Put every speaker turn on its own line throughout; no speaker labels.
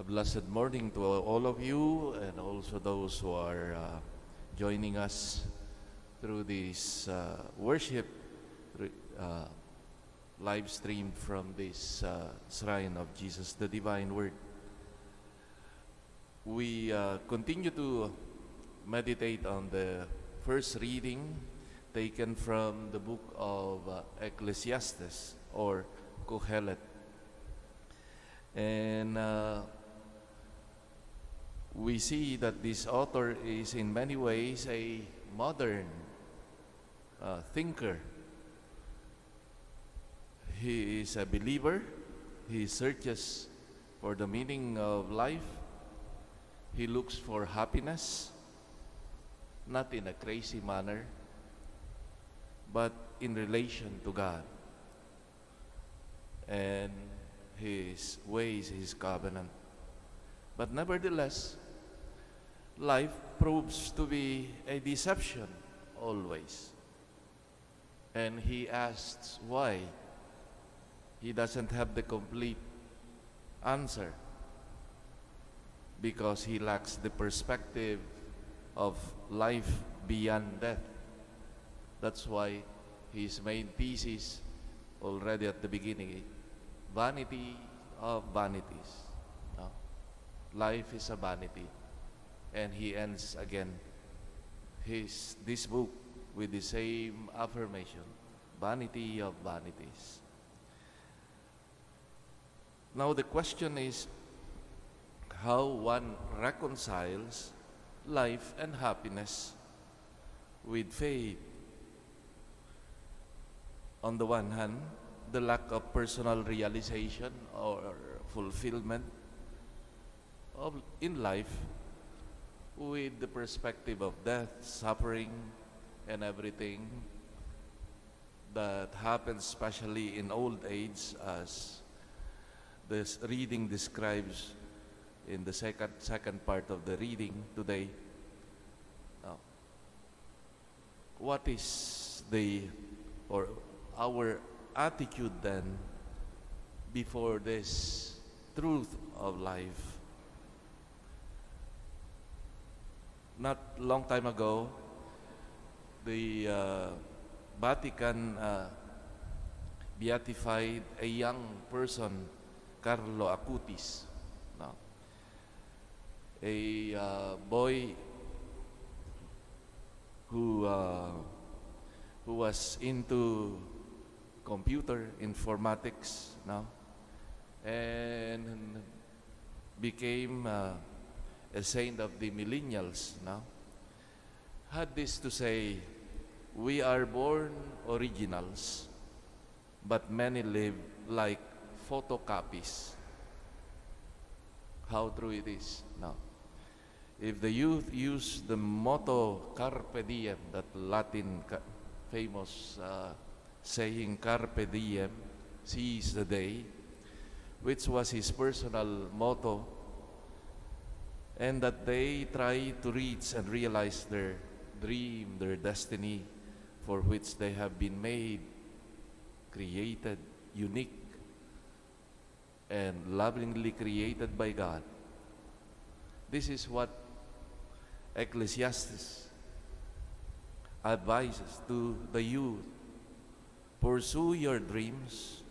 blessed morning to all of you, and also those who are joining us through this worship uh, live stream from this shrine of Jesus, the Divine Word. We continue to meditate on the first reading taken from the book of Ecclesiastes or Kohelet. And we see that this author is in many ways a modern thinker. He is a believer. He searches for the meaning of life. He looks for happiness, not in a crazy manner, but in relation to God and His ways, His covenant. But nevertheless, life proves to be a deception always. And he asks why. He doesn't have the complete answer because he lacks the perspective of life beyond death. That's why his main thesis already at the beginning, vanity of vanities. No? Life is a vanity. And he ends again this book with the same affirmation, vanity of vanities. Now the question is how one reconciles life and happiness with faith. On the one hand, the lack of personal realization or fulfillment in life with the perspective of death, suffering, and everything that happens, especially in old age, as this reading describes in the second part of the reading today. Now, what is our attitude then before this truth of life? Not long time ago, the Vatican beatified a young person, Carlo Acutis, no? A boy who was into computer informatics, no? And became a saint of the millennials, no? Had this to say, we are born originals, but many live like photocopies. How true it is now. If the youth use the motto carpe diem, that Latin famous saying carpe diem, seize the day, which was his personal motto, and that they try to reach and realize their dream, their destiny for which they have been made, created, unique, and lovingly created by God. This is what Ecclesiastes advises to the youth. Pursue your dreams,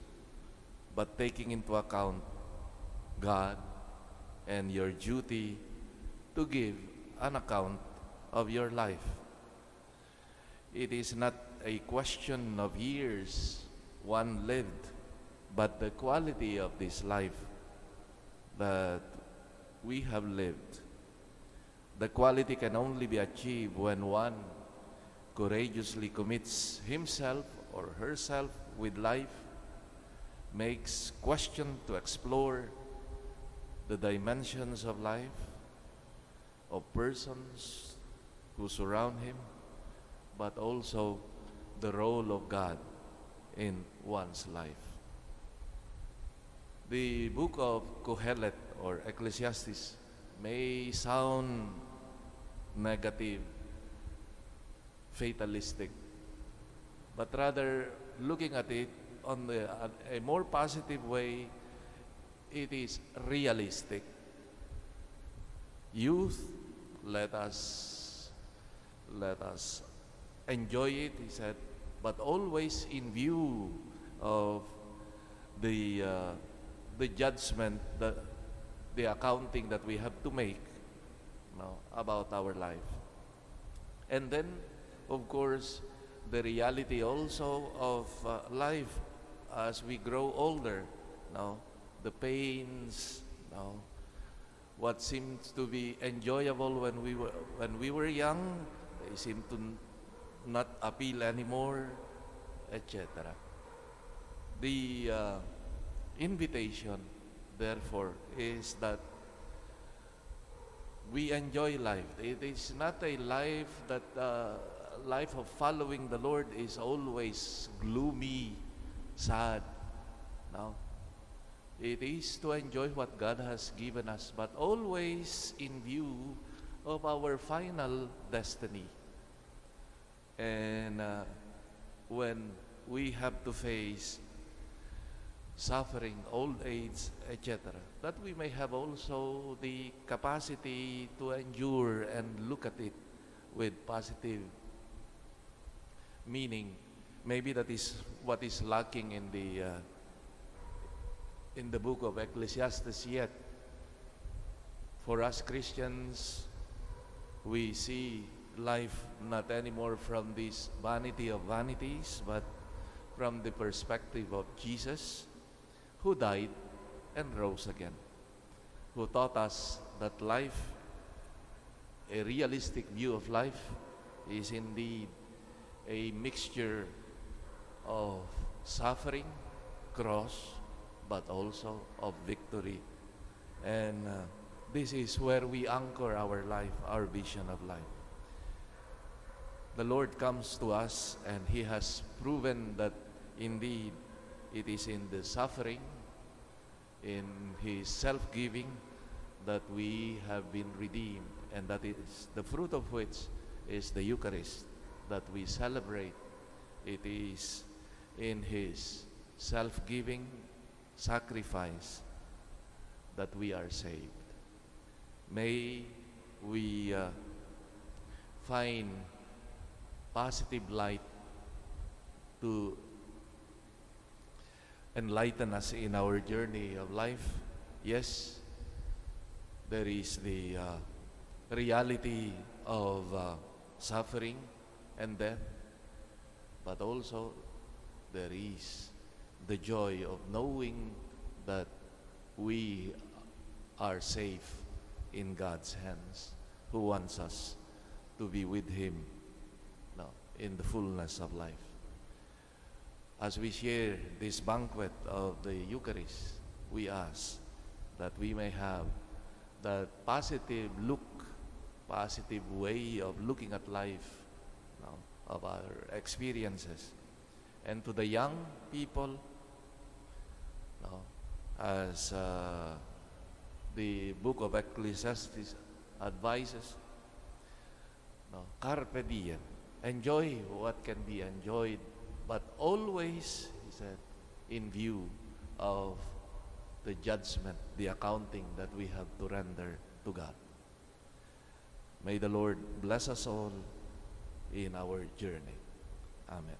but taking into account God and your duty to give an account of your life. It is not a question of years one lived, but the quality of this life that we have lived. The quality can only be achieved when one courageously commits himself or herself with life, makes question to explore the dimensions of life, of persons who surround him, but also the role of God in one's life. The book of Kohelet or Ecclesiastes may sound negative, fatalistic, but rather looking at it on a more positive way, it is realistic youth, let us enjoy it, he said, but always in view of the judgment, the accounting that we have to make, about our life. And then, of course, the reality also of life as we grow older. The pains, what seems to be enjoyable when we were young, they seem to not appeal anymore, etc. The invitation, therefore, is that we enjoy life. It is not a life that life of following the Lord is always gloomy, sad. No. It is to enjoy what God has given us, but always in view of our final destiny. And when we have to face suffering, old age, etc., that we may have also the capacity to endure and look at it with positive meaning. Maybe that is what is lacking in the book of Ecclesiastes yet. For us Christians, we see life not anymore from this vanity of vanities, but from the perspective of Jesus, who died and rose again, who taught us that life, a realistic view of life, is indeed a mixture of suffering, cross, but also of victory. And this is where we anchor our life, our vision of life. The Lord comes to us, and He has proven that indeed it is in the suffering, in His self-giving, that we have been redeemed, and that is the fruit of which is the Eucharist that we celebrate. It is in His self-giving sacrifice that we are saved. May we find positive light to enlighten us in our journey of life. Yes, there is the reality of suffering and death, but also there is the joy of knowing that we are safe in God's hands, who wants us to be with Him in the fullness of life. As we share this banquet of the Eucharist, we ask that we may have that positive look, positive way of looking at life, of our experiences. And to the young people, as the book of Ecclesiastes advises, carpe diem, enjoy what can be enjoyed, but always, he said, in view of the judgment, the accounting that we have to render to God. May the Lord bless us all in our journey. Amen.